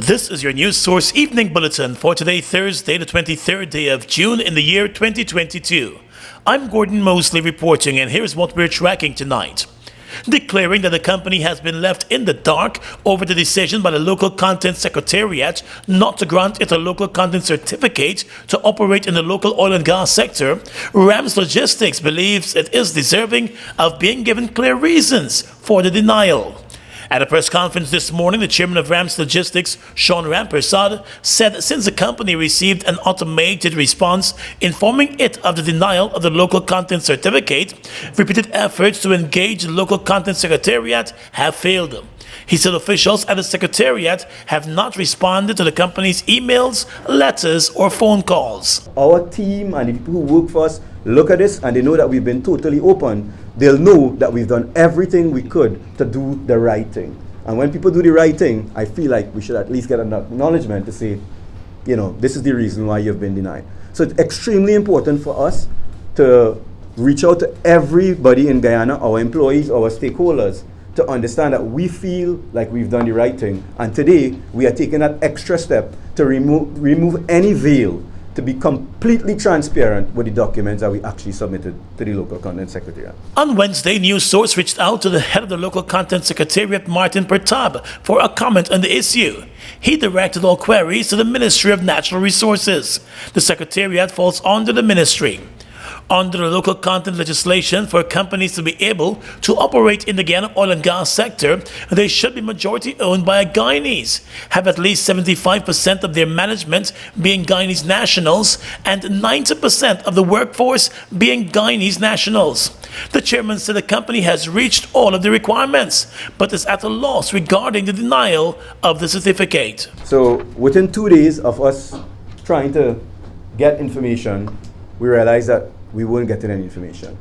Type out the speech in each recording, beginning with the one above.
This is your news source evening bulletin for today, Thursday, the 23rd day of June in the year 2022. I'm Gordon Mosley reporting, and here's what we're tracking tonight. Declaring that the company has been left in the dark over the decision by the local content secretariat not to grant it a local content certificate to operate in the local oil and gas sector, Rams Logistics believes it is deserving of being given clear reasons for the denial. At a press conference this morning, the chairman of Rams Logistics, Sean Rampersad, said since the company received an automated response informing it of the denial of the local content certificate, repeated efforts to engage the local content secretariat have failed. He said officials at the secretariat have not responded to the company's emails, letters, or phone calls. Our team and the people who work for us look at this and they know that we've been totally open. They'll know that we've done everything we could to do the right thing. And when people do the right thing, I feel like we should at least get an acknowledgement to say, you know, this is the reason why you've been denied. So it's extremely important for us to reach out to everybody in Guyana, our employees, our stakeholders, to understand that we feel like we've done the right thing. And today, we are taking that extra step to remove any veil, to be completely transparent with the documents that we actually submitted to the local content secretariat. On Wednesday, News Source reached out to the head of the local content secretariat, Martin Pertab, for a comment on the issue. He directed all queries to the Ministry of Natural Resources. The secretariat falls under the ministry. Under the local content legislation, for companies to be able to operate in the Guyana oil and gas sector, they should be majority owned by a Guyanese, have at least 75% of their management being Guyanese nationals, and 90% of the workforce being Guyanese nationals. The chairman said the company has reached all of the requirements, but is at a loss regarding the denial of the certificate. So within 2 days of us trying to get information, we realized that we weren't getting any information.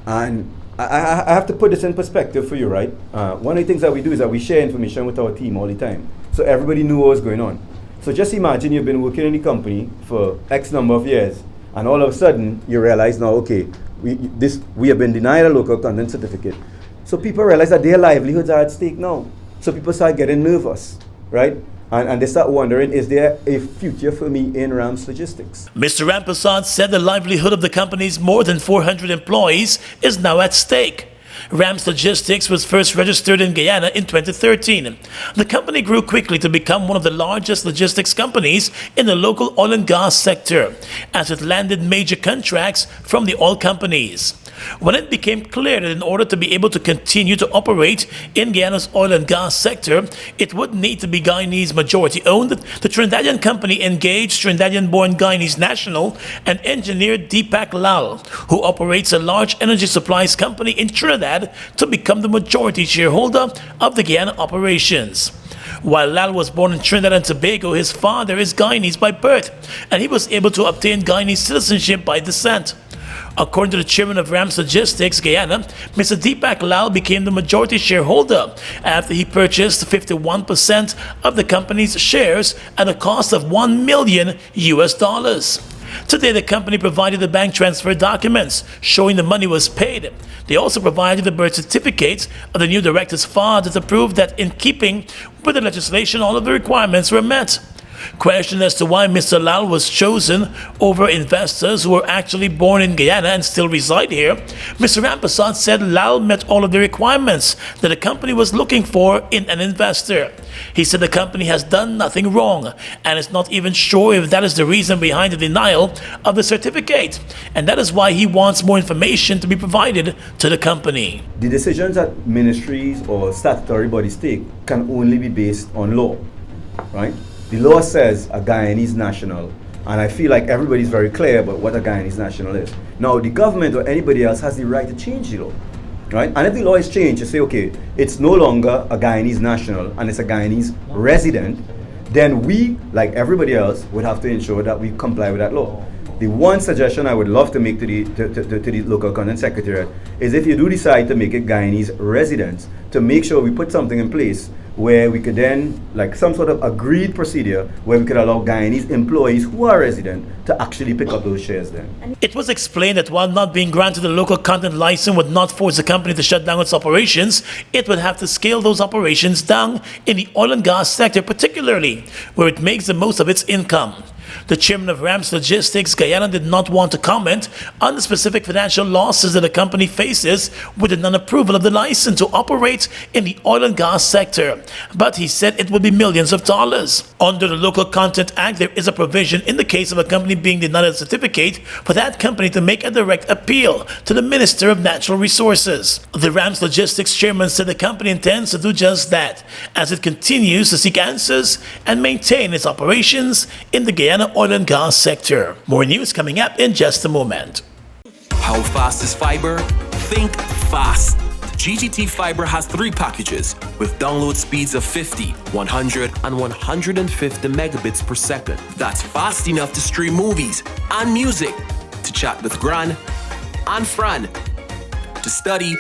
And I have to put this in perspective for you, right? One of the things that we do is that we share information with our team all the time. So everybody knew what was going on. So just imagine you've been working in the company for X number of years, and all of a sudden you realize now, okay, we have been denied a local content certificate. So people realize that their livelihoods are at stake now. So people start getting nervous, right? And they start wondering, is there a future for me in Rams Logistics? Mr. Rampersad said the livelihood of the company's more than 400 employees is now at stake. Rams Logistics was first registered in Guyana in 2013. The company grew quickly to become one of the largest logistics companies in the local oil and gas sector, as it landed major contracts from the oil companies. When it became clear that in order to be able to continue to operate in Guyana's oil and gas sector, it would need to be Guyanese majority owned, the Trinidadian company engaged Trinidadian-born Guyanese national and engineer Deepak Lal, who operates a large energy supplies company in Trinidad, to become the majority shareholder of the Guyana operations. While Lal was born in Trinidad and Tobago, his father is Guyanese by birth, and he was able to obtain Guyanese citizenship by descent. According to the chairman of Rams Logistics, Guyana, Mr. Deepak Lal became the majority shareholder after he purchased 51% of the company's shares at a cost of $1 million. Today, the company provided the bank transfer documents showing the money was paid. They also provided the birth certificates of the new director's father to prove that in keeping with the legislation, all of the requirements were met. Questioned as to why Mr. Lal was chosen over investors who were actually born in Guyana and still reside here, Mr. Rampersad said Lal met all of the requirements that the company was looking for in an investor. He said the company has done nothing wrong and is not even sure if that is the reason behind the denial of the certificate, and that is why he wants more information to be provided to the company. The decisions that ministries or statutory bodies take can only be based on law, right? The law says a Guyanese national, and I feel like everybody's very clear about what a Guyanese national is. Now, the government or anybody else has the right to change the law, right? And if the law is changed to say, okay, it's no longer a Guyanese national and it's a Guyanese resident, then we, like everybody else, would have to ensure that we comply with that law. The one suggestion I would love to make to the local content secretariat is if you do decide to make it Guyanese residents, to make sure we put something in place where we could then, like some sort of agreed procedure, where we could allow Guyanese employees who are resident to actually pick up those shares then. It was explained that while not being granted a local content license would not force the company to shut down its operations, it would have to scale those operations down in the oil and gas sector, particularly where it makes the most of its income. The chairman of Rams Logistics, Guyana, did not want to comment on the specific financial losses that the company faces with the non-approval of the license to operate in the oil and gas sector, but he said it would be millions of dollars. Under the Local Content Act, there is a provision in the case of a company being denied a certificate for that company to make a direct appeal to the Minister of Natural Resources. The Rams Logistics chairman said the company intends to do just that, as it continues to seek answers and maintain its operations in the Guyana oil and gas sector. More news coming up in just a moment. How fast is fiber? Think fast. GTT Fiber has 3 packages with download speeds of 50, 100, and 150 megabits per second. That's fast enough to stream movies and music, to chat with Gran and Fran, to study,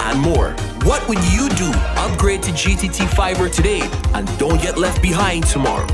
and more. What would you do? Upgrade to GTT Fiber today and don't get left behind tomorrow.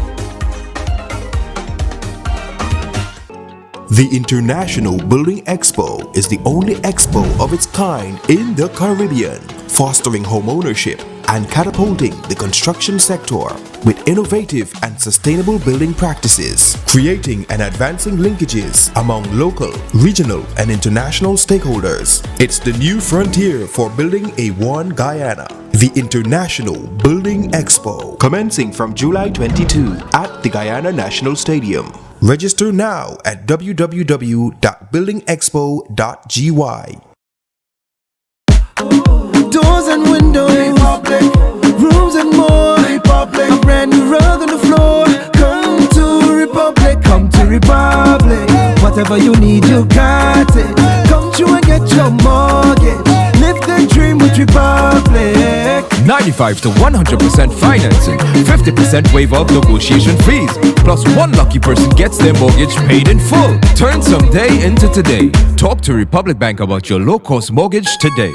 The International Building Expo is the only expo of its kind in the Caribbean, fostering homeownership and catapulting the construction sector with innovative and sustainable building practices, creating and advancing linkages among local, regional, and international stakeholders. It's the new frontier for building a One Guyana. The International Building Expo, commencing from July 22 at the Guyana National Stadium. Register now at www.buildingexpo.gy. Doors and windows, Republic. Rooms and more, Republic. A brand new rug on the floor. Come to Republic, come to Republic. Whatever you need, you got it. Come through and get your mortgage. Live the dream with Republic. 95 to 100% financing, 50% waiver of negotiation fees, plus one lucky person gets their mortgage paid in full. Turn someday into today. Talk to Republic Bank about your low-cost mortgage today.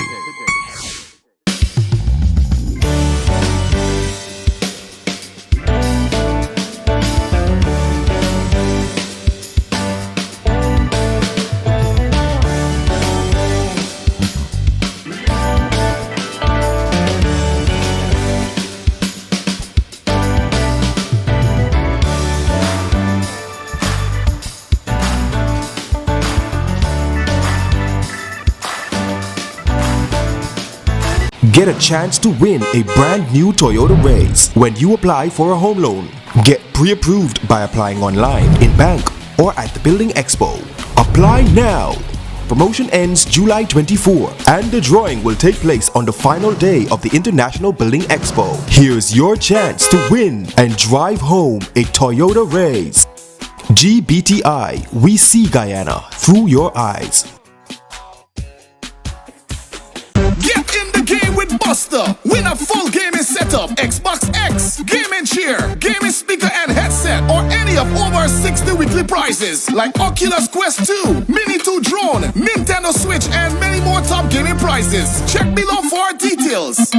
Get a chance to win a brand new Toyota Race when you apply for a home loan. Get pre-approved by applying online, in bank, or at the Building Expo. Apply now. Promotion ends July 24 and the drawing will take place on the final day of the International Building Expo. Here's your chance to win and drive home a Toyota Race. GBTI, we see Guyana through your eyes. Get in the game with Buster. Win a full gaming setup, Xbox X, gaming chair, gaming speaker and headset, or any of over 60 weekly prizes like Oculus Quest 2, Mini 2 drone, Nintendo Switch, and many more top gaming prizes. Check below for details.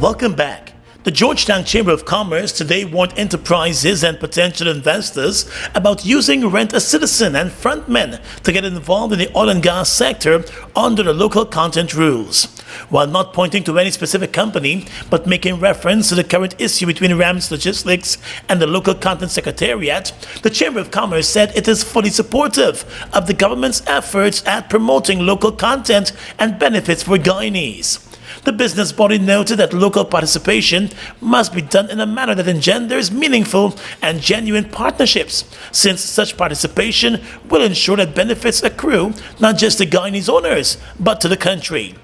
Welcome back. The The Georgetown Chamber of Commerce today warned enterprises and potential investors about using Rent a Citizen and frontmen to get involved in the oil and gas sector under the local content rules. While not pointing to any specific company, but making reference to the current issue between Rams Logistics and the local content secretariat, the Chamber of Commerce said it is fully supportive of the government's efforts at promoting local content and benefits for Guyanese. The business body noted that local participation must be done in a manner that engenders meaningful and genuine partnerships, since such participation will ensure that benefits accrue not just to Guyanese owners, but to the country.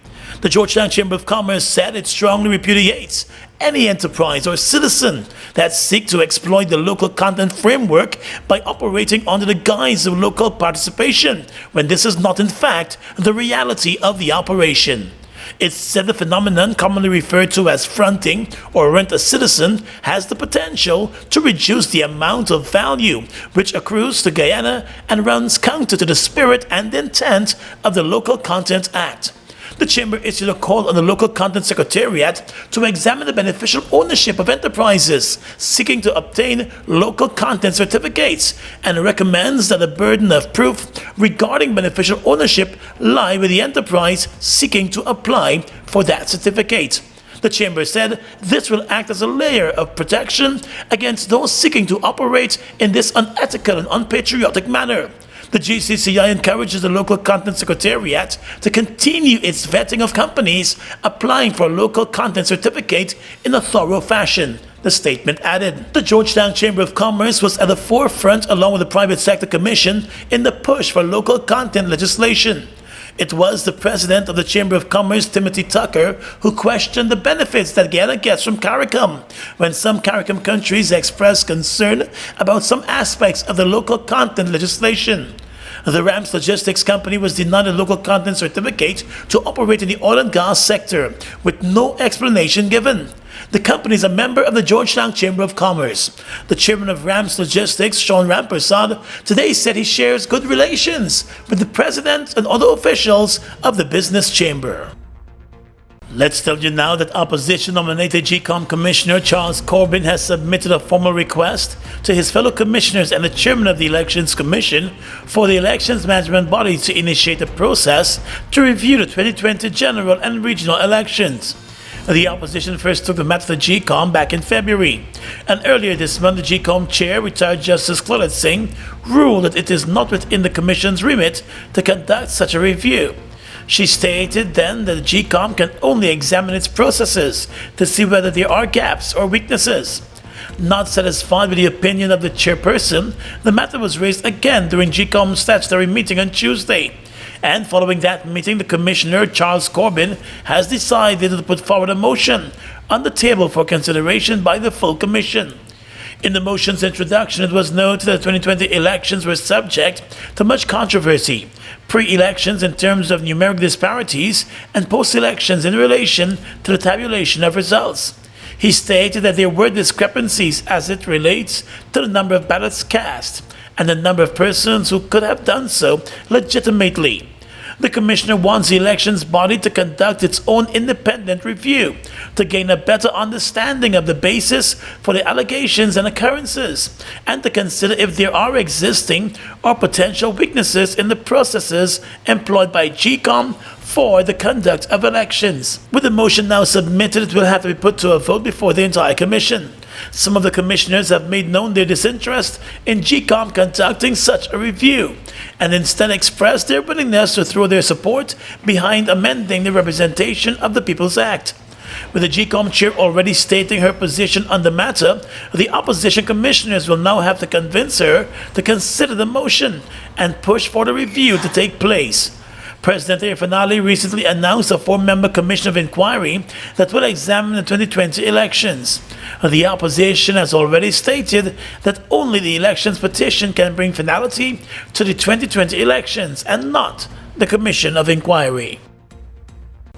The Georgetown Chamber of Commerce said it strongly repudiates any enterprise or citizen that seek to exploit the local content framework by operating under the guise of local participation, when this is not in fact the reality of the operation. It said the phenomenon, commonly referred to as fronting or rent a citizen, has the potential to reduce the amount of value which accrues to Guyana and runs counter to the spirit and intent of the Local Content Act. The Chamber issued a call on the Local Content Secretariat to examine the beneficial ownership of enterprises seeking to obtain local content certificates and recommends that the burden of proof regarding beneficial ownership lie with the enterprise seeking to apply for that certificate. The Chamber said this will act as a layer of protection against those seeking to operate in this unethical and unpatriotic manner. The GCCI encourages the Local Content Secretariat to continue its vetting of companies applying for a local content certificate in a thorough fashion, the statement added. The Georgetown Chamber of Commerce was at the forefront along with the Private Sector Commission in the push for local content legislation. It was the president of the Chamber of Commerce, Timothy Tucker, who questioned the benefits that Guyana gets from CARICOM when some CARICOM countries expressed concern about some aspects of the local content legislation. The Rams Logistics company was denied a local content certificate to operate in the oil and gas sector, with no explanation given. The company is a member of the Georgetown Chamber of Commerce. The chairman of Rams Logistics, Sean Rampersad, today said he shares good relations with the president and other officials of the business chamber. Let's tell you now that opposition-nominated GCOM Commissioner Charles Corbin has submitted a formal request to his fellow commissioners and the chairman of the Elections Commission for the elections management body to initiate a process to review the 2020 general and regional elections. The opposition first took the matter to GCOM back in February, and earlier this month the GCOM chair, retired Justice Claudette Singh, ruled that it is not within the Commission's remit to conduct such a review. She stated then that the GCOM can only examine its processes to see whether there are gaps or weaknesses. Not satisfied with the opinion of the chairperson, the matter was raised again during GCOM's statutory meeting on Tuesday. And following that meeting, the Commissioner, Charles Corbin, has decided to put forward a motion on the table for consideration by the full Commission. In the motion's introduction, it was noted that the 2020 elections were subject to much controversy, pre-elections in terms of numeric disparities and post-elections in relation to the tabulation of results. He stated that there were discrepancies as it relates to the number of ballots cast and the number of persons who could have done so legitimately. The Commissioner wants the elections body to conduct its own independent review to gain a better understanding of the basis for the allegations and occurrences, and to consider if there are existing or potential weaknesses in the processes employed by GCOM for the conduct of elections. With the motion now submitted, it will have to be put to a vote before the entire Commission. Some of the commissioners have made known their disinterest in GCOM conducting such a review, and instead expressed their willingness to throw their support behind amending the Representation of the People's Act. With the GCOM chair already stating her position on the matter, the opposition commissioners will now have to convince her to consider the motion and push for the review to take place. President Irfanali recently announced a 4-member commission of inquiry that will examine the 2020 elections. The opposition has already stated that only the elections petition can bring finality to the 2020 elections and not the commission of inquiry.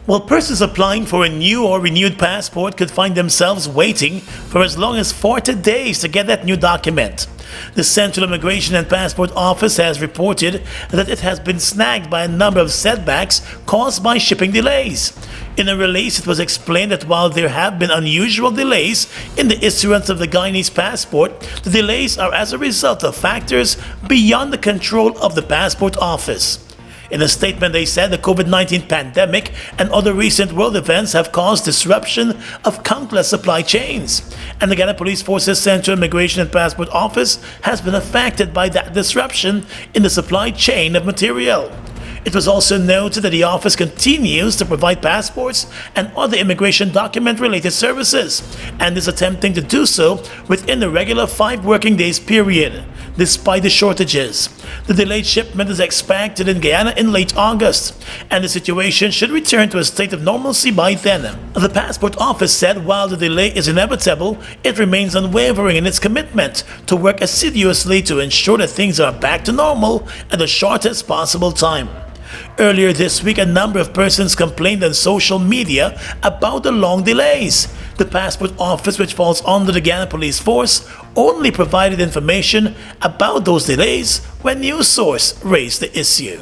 While persons applying for a new or renewed passport could find themselves waiting for as long as 40 days to get that new document. The Central Immigration and Passport Office has reported that it has been snagged by a number of setbacks caused by shipping delays. In a release, it was explained that while there have been unusual delays in the issuance of the Guyanese passport, the delays are as a result of factors beyond the control of the passport office. In a statement, they said the COVID-19 pandemic and other recent world events have caused disruption of countless supply chains, and the Guyana Police Force's Central Immigration and Passport Office has been affected by that disruption in the supply chain of material. It was also noted that the office continues to provide passports and other immigration document-related services, and is attempting to do so within the regular 5 working days period, despite the shortages. The delayed shipment is expected in Guyana in late August, and the situation should return to a state of normalcy by then. The passport office said while the delay is inevitable, it remains unwavering in its commitment to work assiduously to ensure that things are back to normal at the shortest possible time. Earlier this week, a number of persons complained on social media about the long delays. The passport office, which falls under the Guyana Police Force, only provided information about those delays when News Source raised the issue.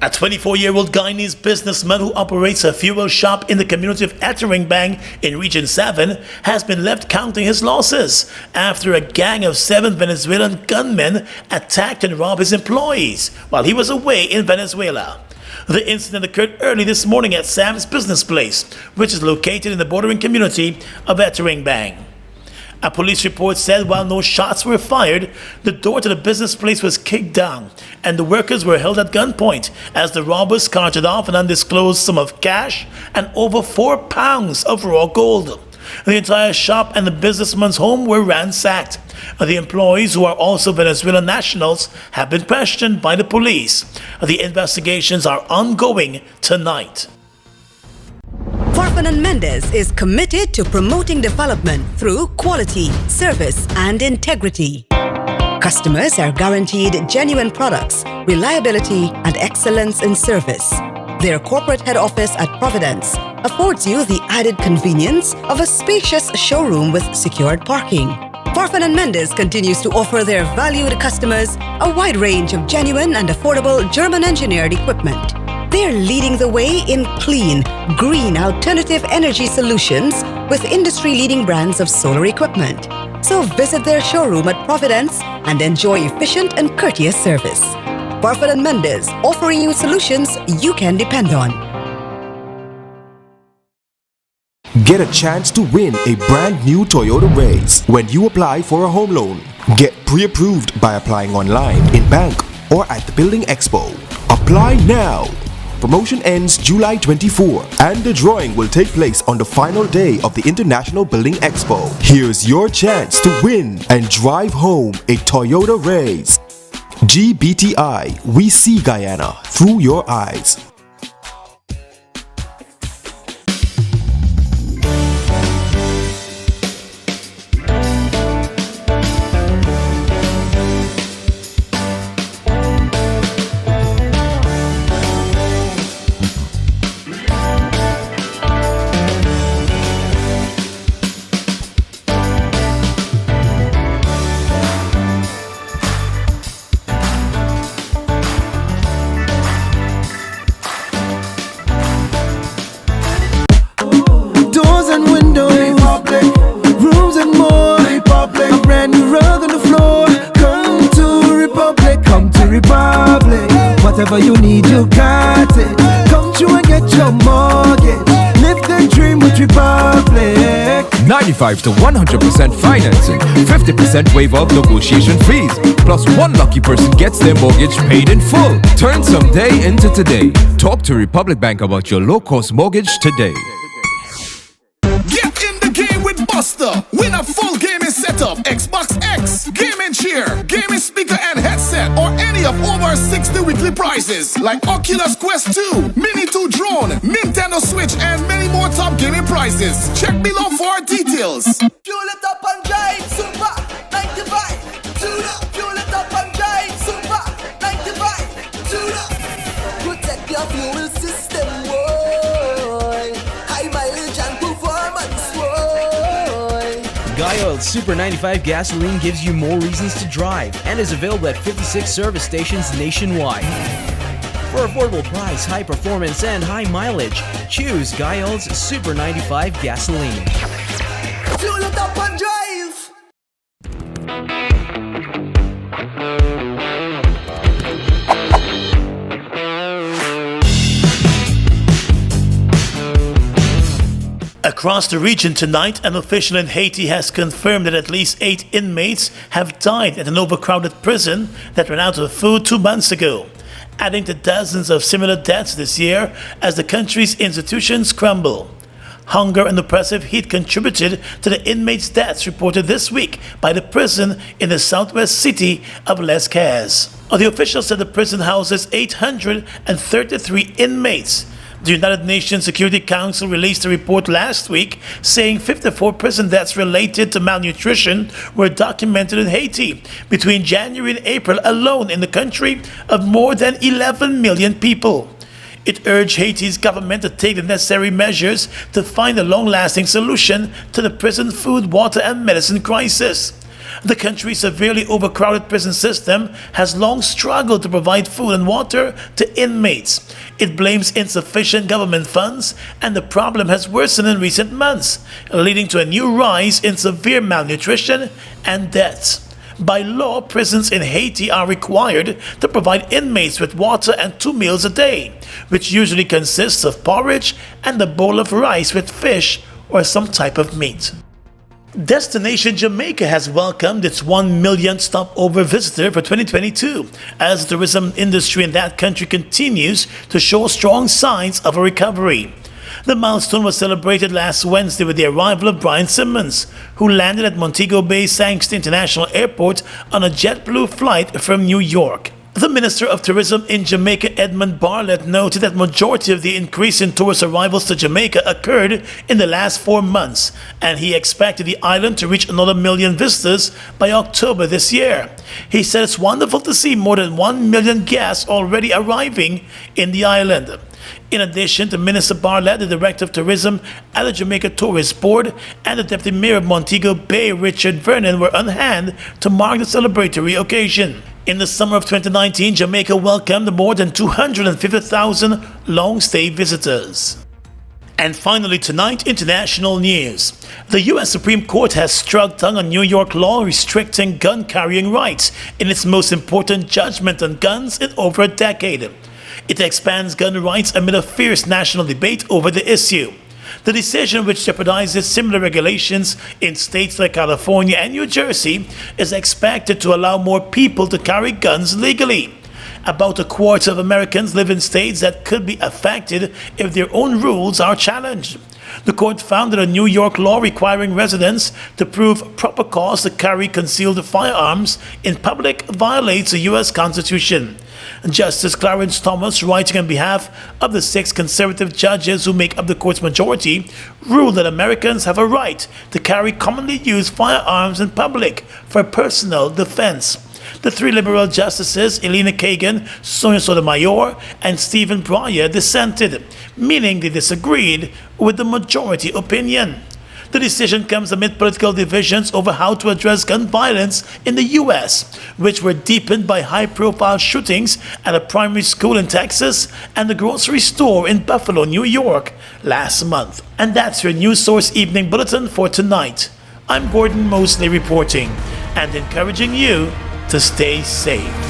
A 24-year-old Guyanese businessman who operates a fuel shop in the community of Etteringbank in Region 7 has been left counting his losses after a gang of 7 Venezuelan gunmen attacked and robbed his employees while he was away in Venezuela. The incident occurred early this morning at Sam's Business Place, which is located in the bordering community of Etteringbank. A police report said while no shots were fired, the door to the business place was kicked down and the workers were held at gunpoint as the robbers carted off an undisclosed sum of cash and over 4 pounds of raw gold. The entire shop and the businessman's home were ransacked. The employees, who are also Venezuelan nationals, have been questioned by the police. The investigations are ongoing tonight. Farfan & Mendes is committed to promoting development through quality, service, and integrity. Customers are guaranteed genuine products, reliability, and excellence in service. Their corporate head office at Providence affords you the added convenience of a spacious showroom with secured parking. Farfan & Mendes continues to offer their valued customers a wide range of genuine and affordable German-engineered equipment. They're leading the way in clean, green alternative energy solutions with industry-leading brands of solar equipment. So visit their showroom at Providence and enjoy efficient and courteous service. Farfan & Mendes, offering you solutions you can depend on. Get a chance to win a brand new Toyota Race when you apply for a home loan. Get pre-approved by applying online, in bank, or at the Building Expo. Apply now! Promotion ends July 24 and the drawing will take place on the final day of the International Building Expo. Here's your chance to win and drive home a Toyota Race. GBTI, we see Guyana through your eyes. Whatever you need, you got it. Come through and get your mortgage. Live the dream with Republic. 95 to 100% financing, 50% waiver of negotiation fees, plus one lucky person gets their mortgage paid in full. Turn some day into today. Talk to Republic Bank about your low-cost mortgage today. Get in the game with Buster. Win a full gaming setup, Xbox X, gaming chair, gaming speaker and headset, or any of over 60 weekly prizes like Oculus Quest 2, Mini 2 drone, Nintendo Switch, and many more top gaming prizes. Check below for details. Fuel it up and drive, super 95. Tune up, fuel it up and drive, super 95. Tune up, protect your fuel system, boy. High mileage and performance, boy. Guy Oil Guy-Old Super 95 gasoline gives you more reasons to drive and is available at 56 service stations nationwide. For affordable price, high performance, and high mileage, choose Guy-Old's Super 95 gasoline. Fuel it up and drive. Across the region tonight, an official in Haiti has confirmed that at least 8 inmates have died at an overcrowded prison that ran out of food 2 months ago, adding to dozens of similar deaths this year as the country's institutions crumble. Hunger and oppressive heat contributed to the inmates' deaths reported this week by the prison in the southwest city of Les Cayes. The official said the prison houses 833 inmates. The United Nations Security Council released a report last week saying 54 prison deaths related to malnutrition were documented in Haiti between January and April alone in the country of more than 11 million people. It urged Haiti's government to take the necessary measures to find a long-lasting solution to the prison food, water, and medicine crisis. The country's severely overcrowded prison system has long struggled to provide food and water to inmates. It blames insufficient government funds, and the problem has worsened in recent months, leading to a new rise in severe malnutrition and deaths. By law, prisons in Haiti are required to provide inmates with water and 2 meals a day, which usually consists of porridge and a bowl of rice with fish or some type of meat. Destination Jamaica has welcomed its 1 millionth stopover visitor for 2022 as the tourism industry in that country continues to show strong signs of a recovery. The milestone was celebrated last Wednesday with the arrival of Brian Simmons, who landed at Montego Bay Sangster International Airport on a JetBlue flight from New York. The Minister of Tourism in Jamaica, Edmund Bartlett, noted that majority of the increase in tourist arrivals to Jamaica occurred in the last 4 months, and he expected the island to reach another 1 million visitors by October this year. He said it's wonderful to see more than 1 million guests already arriving in the island. In addition to Minister Bartlett, the Director of Tourism at the Jamaica Tourist Board and the Deputy Mayor of Montego Bay, Richard Vernon, were on hand to mark the celebratory occasion. In the summer of 2019, Jamaica welcomed more than 250,000 long-stay visitors. And finally tonight, international news. The U.S. Supreme Court has struck down a New York law restricting gun carrying rights in its most important judgment on guns in over a decade. It expands gun rights amid a fierce national debate over the issue. The decision, which jeopardizes similar regulations in states like California and New Jersey, is expected to allow more people to carry guns legally. About a quarter of Americans live in states that could be affected if their own rules are challenged. The court found that a New York law requiring residents to prove proper cause to carry concealed firearms in public violates the U.S. Constitution. Justice Clarence Thomas, writing on behalf of the 6 conservative judges who make up the court's majority, ruled that Americans have a right to carry commonly used firearms in public for personal defense. The 3 liberal justices, Elena Kagan, Sonia Sotomayor, and Stephen Breyer, dissented, meaning they disagreed with the majority opinion. The decision comes amid political divisions over how to address gun violence in the U.S., which were deepened by high-profile shootings at a primary school in Texas and the grocery store in Buffalo, New York, last month. And that's your News Source Evening Bulletin for tonight. I'm Gordon Mosley reporting and encouraging you to stay safe.